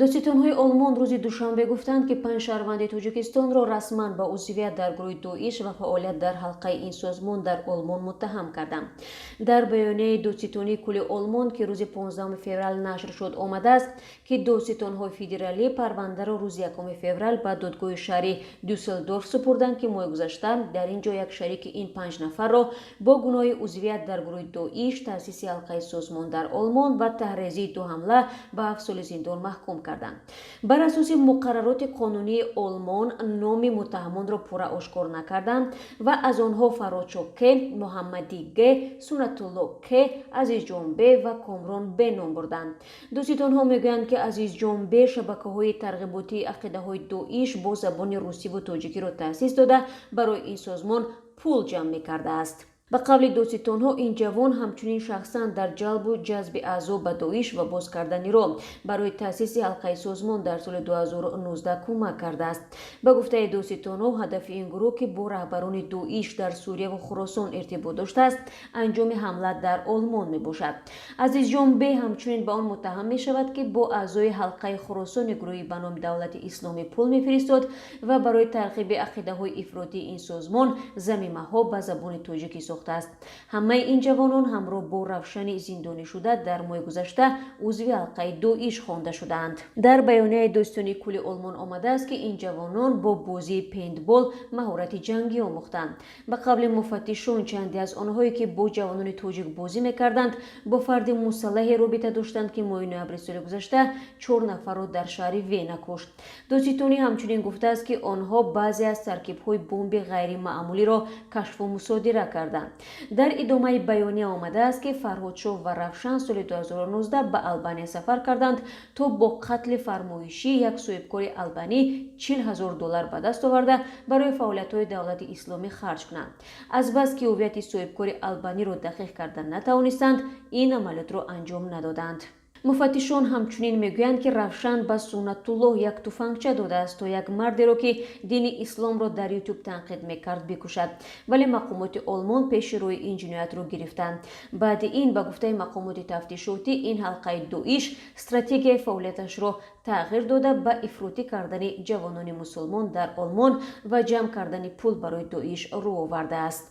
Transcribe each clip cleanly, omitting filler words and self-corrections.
доститонҳои Олмон рӯзи душанбе гуфтанд, ки 5 шаҳрванди Тоҷикистонро расман ба узвият дар гурӯҳи ДОИШ ва фаъолият дар ҳалқаи ин созмон дар Олмон муттаҳам карданд. дар баёнияи доститонии кулли Олмон, ки рӯзи 15 феврал нашр шуд, омадааст, ки доститонҳои федералӣ парвандаро рӯзи 1 феврал ба додгоҳи шаҳри Дюсселдорф супурданд, ки моҳи гузашта дар ин ҷо як шарики ин 5 нафарро бо гуноҳи узвият дар гурӯҳи ДОИШ, таъсиси ҳалқаи созмон дар Олмон ва таҳризии 2 ҳамла ба 7 соли зиндон маҳкум карданд. Бар асоси муқаррароти қонунии Олмон номи муттаҳамонро пурра ошкор накарданд ва аз онҳо Фаррочо К, Муҳаммадӣ Г, Сунатулло К, Азизҷон Б ва Комрон Б ном бурданд. доститонҳо мегӯянд, ки Азизҷон Б шабакаҳои тарғиботии ақидаҳои ДОИШ бо забони русиву тоҷикиро таъсис дода барои ин созмон пул ҷамъ мекардааст. ба қавли доститонҳо, ин ҷавон ҳамчунин шахсан дар ҷалбу ҷазби аъзо ба ДОИШ ва боз кардани роҳ барои таъсиси ҳалқаи созмон дар соли 2019 кӯмак кардааст. ба гуфтаи доститонҳо, ҳадафи ин гурӯҳ, ки бо раҳбарони ДОИШ дар Сурия ва Хуросон иртибот доштааст, анҷоми ҳамла дар Олмон мебошад. Азизҷон Б ҳамчунин ба он муттаҳам мешавад, ки бо аъзои ҳалқаи Хуросони гурӯҳи ба номи Давлати Исломӣ пул мефиристод ва барои тарғиби ақидаҳои ифротии ин созмон замимаҳо ба забони тоҷикӣ сохтааст. ҳамаи ин ҷавонон ҳамроҳ бо Равшани зиндонишуда дар моҳи гузашта узви ҳалқаи ДОИШ хонда шуданд. дар баёнияи доститонии кулли Олмон омадааст, ки ин ҷавонон бо бозии пейнтбол маҳорати ҷангӣ омӯхтанд. ба қавли муфаттишон, чанде аз онҳое, ки бо ҷавонони тоҷик бозӣ мекарданд, бо фарди мусаллаҳе робита доштанд, ки моҳи ноябри соли гузашта 4 нафарро дар шаҳри Вена кушт. доститонӣ ҳамчунин гуфтааст, ки онҳо баъзе аз таркибҳои бомби ғайримаъмулиро кашфу мусодира карданд. дар идомаи баёния омадааст, ки Фарҳодшоҳ ва Равшан соли 2019 ба Албания сафар карданд, то бо қатли фармоишӣ як соҳибкори албанӣ $40,000 ба даст оварда барои фаъолиятҳои давлати исломӣ харҷ кунанд. азбас, ки ҳуввияти соҳибкори албаниро дақиқ карда натавонистанд, ин амалиётро анҷом надоданд. муфаттишон ҳамчунин мегӯянд, ки Равшан ба Сунатуллоҳ як туфангча додааст, то як мардеро, ки дини исломро дар YouTube танқид мекард, бикушад, вале мақомоти Олмон пеши рӯи ин ҷиноятро гирифтанд. баъди ин, ба гуфтаи мақомоти тафтишотӣ, ин ҳалқаи ДОИШ стратегияи фаъолияташро тағйир дода ба ифротӣ кардани ҷавонони мусулмон дар Олмон ва ҷамъ кардани пул барои ДОИШ рӯ овардааст.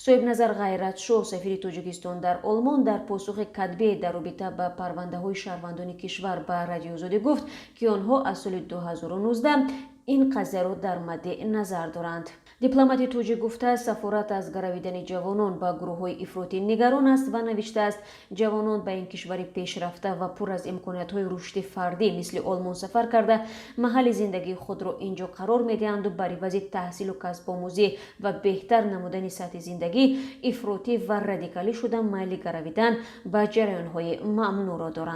соҳибназар Ғайратшоҳ, сафири Тоҷикистон дар Олмон, дар посухи катбие дар робита ба парвандаҳои шаҳрвандони кишвар ба Радиоозодӣ гуфт, ки онҳо аз соли 2019 ин қазияро дар мадди назар доранд. дипломати тоҷик гуфтааст, сафорат аз гаравидани ҷавонон ба гурӯҳҳои ифротӣ нигарон аст ва навиштааст, ҷавонон ба ин кишвари пешрафта ва пур аз имкониятҳои рушди фардӣ мисли Олмон сафар карда, маҳалли зиндагии худро ин ҷо қарор медиҳанду бар ивази таҳсилу касбомӯзӣ ва беҳтар намудани сатҳи зиндагӣ ифротӣ ва радикалӣ шуда майли гаравидан ба ҷараёнҳои мамнӯъро доранд.